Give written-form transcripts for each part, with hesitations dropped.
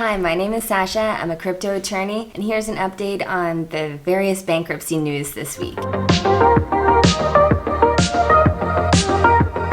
Hi, my name is Sasha. I'm a crypto attorney, and here's an update on the various bankruptcy news this week.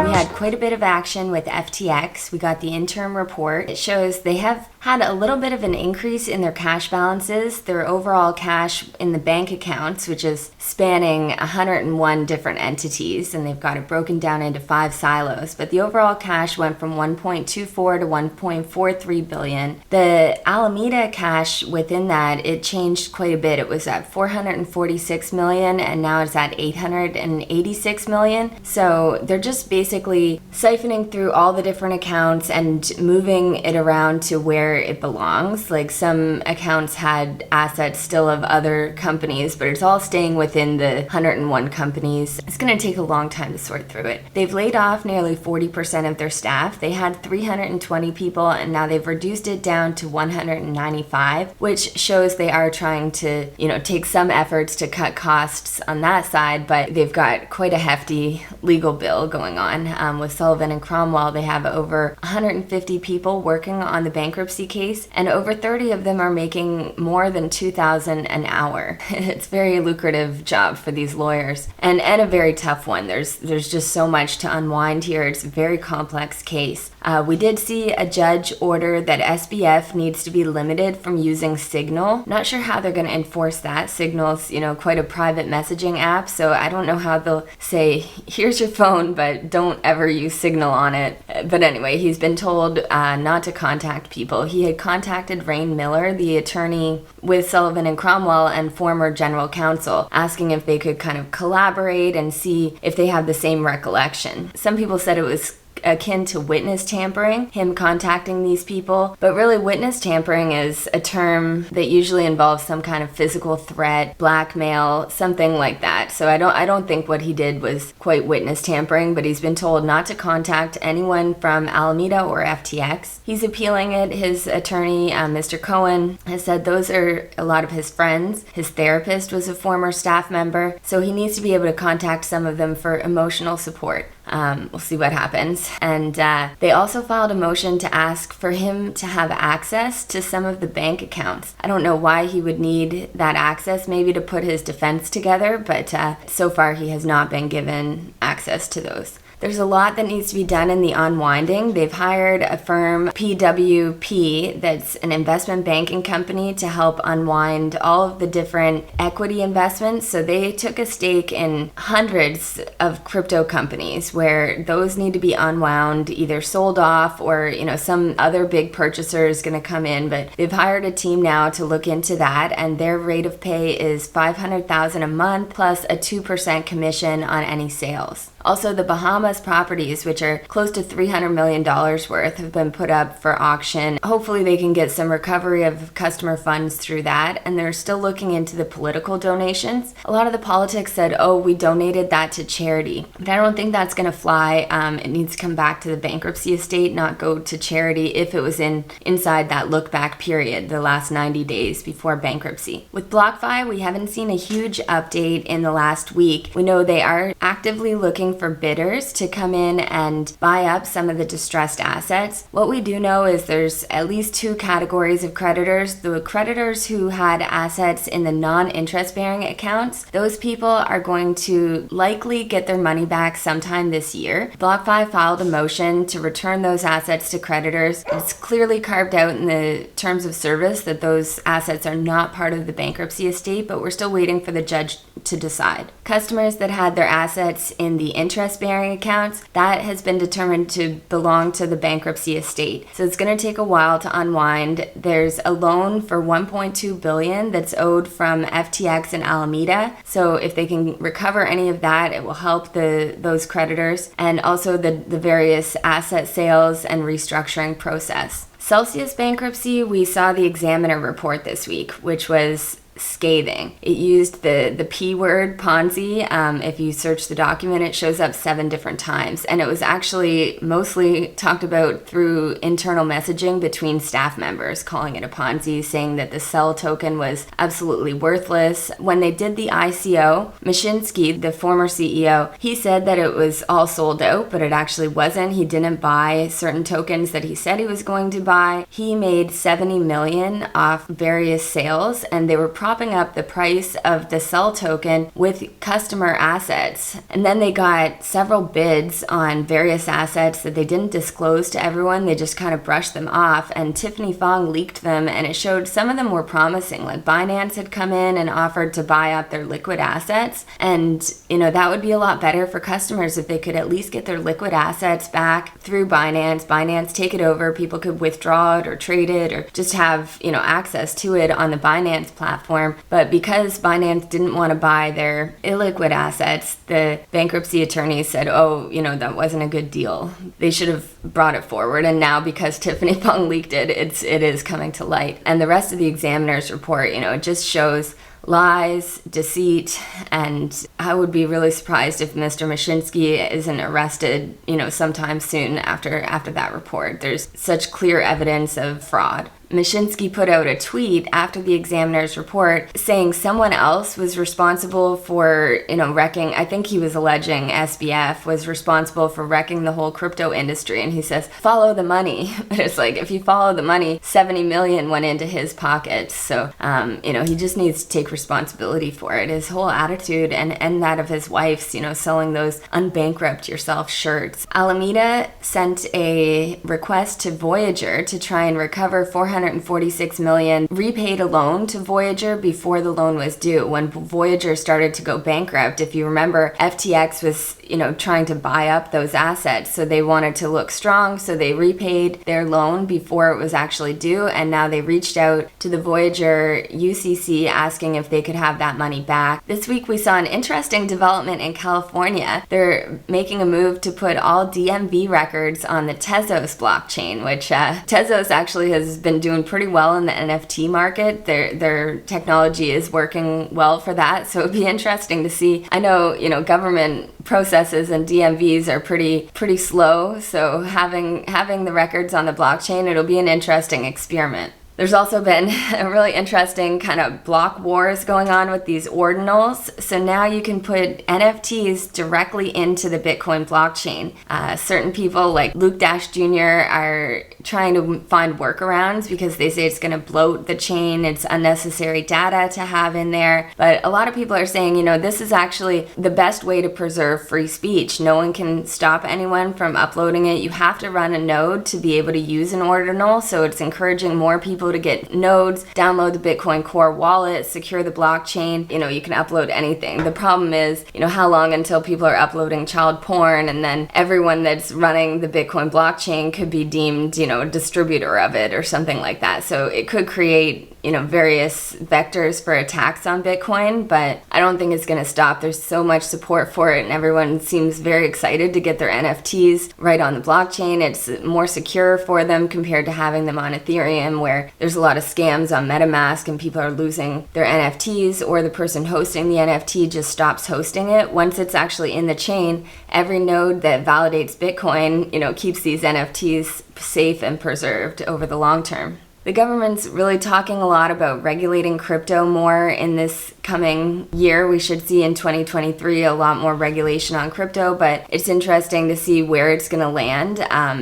We had quite a bit of action with FTX. We got the interim report. It shows they have had a little bit of an increase in their cash balances. Their overall cash in the bank accounts, which is spanning 101 different entities, and they've got it broken down into 5 silos. But the overall cash went from 1.24 to 1.43 billion. The Alameda cash within that, it changed quite a bit. It was at 446 million, and now it's at 886 million. So they're just basically siphoning through all the different accounts and moving it around to where it belongs. Like some accounts had assets still of other companies, but it's all staying within the 101 companies. It's going to take a long time to sort through it. They've laid off nearly 40% of their staff. They had 320 people, and now they've reduced it down to 195, which shows they are trying to, take some efforts to cut costs on that side, but they've got quite a hefty legal bill going on. With Sullivan and Cromwell, they have over 150 people working on the bankruptcy case, and over 30 of them are making more than $2,000 an hour. It's a very lucrative job for these lawyers, and a very tough one. There's just so much to unwind here. It's a very complex case. We did see a judge order that SBF needs to be limited from using Signal. Not sure how they're going to enforce that. Signal's, quite a private messaging app, so I don't know how they'll say, here's your phone, but don't ever use Signal on it. But anyway, he's been told not to contact people. He had contacted Rayne Miller, the attorney with Sullivan and Cromwell and former general counsel, asking if they could kind of collaborate and see if they have the same recollection. Some people said it was akin to witness tampering, him contacting these people, but really witness tampering is a term that usually involves some kind of physical threat, blackmail, something like that. So I don't think what he did was quite witness tampering, but he's been told not to contact anyone from Alameda or FTX. He's appealing it. His attorney, Mr. Cohen, has said those are a lot of his friends. His therapist was a former staff member, so he needs to be able to contact some of them for emotional support. We'll see what happens. And they also filed a motion to ask for him to have access to some of the bank accounts. I don't know why he would need that access, maybe to put his defense together, but so far he has not been given access to those. There's a lot that needs to be done in the unwinding. They've hired a firm, PWP, that's an investment banking company, to help unwind all of the different equity investments. So they took a stake in hundreds of crypto companies where those need to be unwound, either sold off or, some other big purchaser is going to come in. But they've hired a team now to look into that, and their rate of pay is $500,000 a month plus a 2% commission on any sales. Also, the Bahamas properties, which are close to $300 million worth, have been put up for auction. Hopefully they can get some recovery of customer funds through that, and they're still looking into the political donations. A lot of the politics said, we donated that to charity. But I don't think that's going to fly. It needs to come back to the bankruptcy estate, not go to charity if it was inside that look-back period, the last 90 days before bankruptcy. With BlockFi, we haven't seen a huge update in the last week. We know they are actively looking for bidders to come in and buy up some of the distressed assets. What we do know is there's at least 2 categories of creditors. The creditors who had assets in the non-interest bearing accounts, those people are going to likely get their money back sometime this year. BlockFi filed a motion to return those assets to creditors. It's clearly carved out in the terms of service that those assets are not part of the bankruptcy estate, but we're still waiting for the judge to decide. Customers that had their assets in the interest-bearing accounts, that has been determined to belong to the bankruptcy estate. So it's going to take a while to unwind. There's a loan for $1.2 billion that's owed from FTX and Alameda. So if they can recover any of that, it will help those creditors, and also the various asset sales and restructuring process. Celsius bankruptcy, we saw the Examiner report this week, which was scathing. It used the P word, Ponzi. If you search the document, it shows up 7 different times. And it was actually mostly talked about through internal messaging between staff members, calling it a Ponzi, saying that the Cell token was absolutely worthless. When they did the ICO, Mashinsky, the former CEO, he said that it was all sold out, but it actually wasn't. He didn't buy certain tokens that he said he was going to buy. He made $70 million off various sales, and they were propping up the price of the Cell token with customer assets. And then they got several bids on various assets that they didn't disclose to everyone. They just kind of brushed them off, and Tiffany Fong leaked them, and it showed some of them were promising. Like Binance had come in and offered to buy up their liquid assets, and that would be a lot better for customers if they could at least get their liquid assets back through Binance take it over, people could withdraw it or trade it or just have access to it on the Binance platform. But because Binance didn't want to buy their illiquid assets, the bankruptcy attorneys said, that wasn't a good deal. They should have brought it forward. And now because Tiffany Fong leaked it, it is coming to light. And the rest of the examiner's report, it just shows lies, deceit, and I would be really surprised if Mr. Mashinsky isn't arrested, sometime soon after that report. There's such clear evidence of fraud. Mashinsky put out a tweet after the examiner's report saying someone else was responsible for, wrecking, I think he was alleging SBF was responsible for wrecking the whole crypto industry. And he says, follow the money. But it's like, if you follow the money, 70 million went into his pockets. So, he just needs to take responsibility for it. His whole attitude and that of his wife's, selling those unbankrupt yourself shirts. Alameda sent a request to Voyager to try and recover $446 million, repaid a loan to Voyager before the loan was due. When Voyager started to go bankrupt, if you remember, FTX was, trying to buy up those assets. So they wanted to look strong. So they repaid their loan before it was actually due. And now they reached out to the Voyager UCC asking if they could have that money back. This week we saw an interesting development in California. They're making a move to put all DMV records on the Tezos blockchain, which Tezos actually has been doing pretty well in the NFT market. Their technology is working well for that. So it'd be interesting to see. I know, government processes and DMVs are pretty slow. So having the records on the blockchain, it'll be an interesting experiment. There's also been a really interesting kind of block wars going on with these ordinals. So now you can put NFTs directly into the Bitcoin blockchain. Certain people like Luke Dash Jr. are trying to find workarounds because they say it's going to bloat the chain. It's unnecessary data to have in there. But a lot of people are saying, this is actually the best way to preserve free speech. No one can stop anyone from uploading it. You have to run a node to be able to use an ordinal. So it's encouraging more people to get nodes, download the Bitcoin Core wallet, secure the blockchain. You can upload anything. The problem is, how long until people are uploading child porn, and then everyone that's running the Bitcoin blockchain could be deemed, a distributor of it or something like that. So it could create, various vectors for attacks on Bitcoin, but I don't think it's going to stop. There's so much support for it, and everyone seems very excited to get their NFTs right on the blockchain. It's more secure for them compared to having them on Ethereum, where there's a lot of scams on MetaMask and people are losing their NFTs, or the person hosting the NFT just stops hosting it. Once it's actually in the chain, every node that validates Bitcoin, keeps these NFTs safe and preserved over the long term. The government's really talking a lot about regulating crypto more in this coming year. We should see in 2023 a lot more regulation on crypto, but it's interesting to see where it's going to land.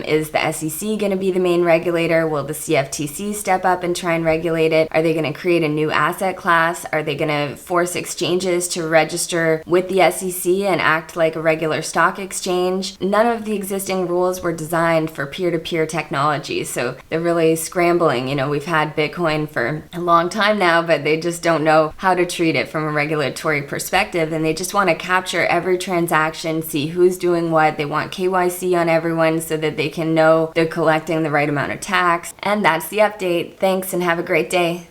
Is the SEC going to be the main regulator? Will the CFTC step up and try and regulate it? Are they going to create a new asset class? Are they going to force exchanges to register with the SEC and act like a regular stock exchange? None of the existing rules were designed for peer-to-peer technology, so they're really scrambling. We've had Bitcoin for a long time now, but they just don't know how to treat it from a regulatory perspective, and they just want to capture every transaction, see who's doing what. They want KYC on everyone so that they can know they're collecting the right amount of tax. And that's the update. Thanks, and have a great day.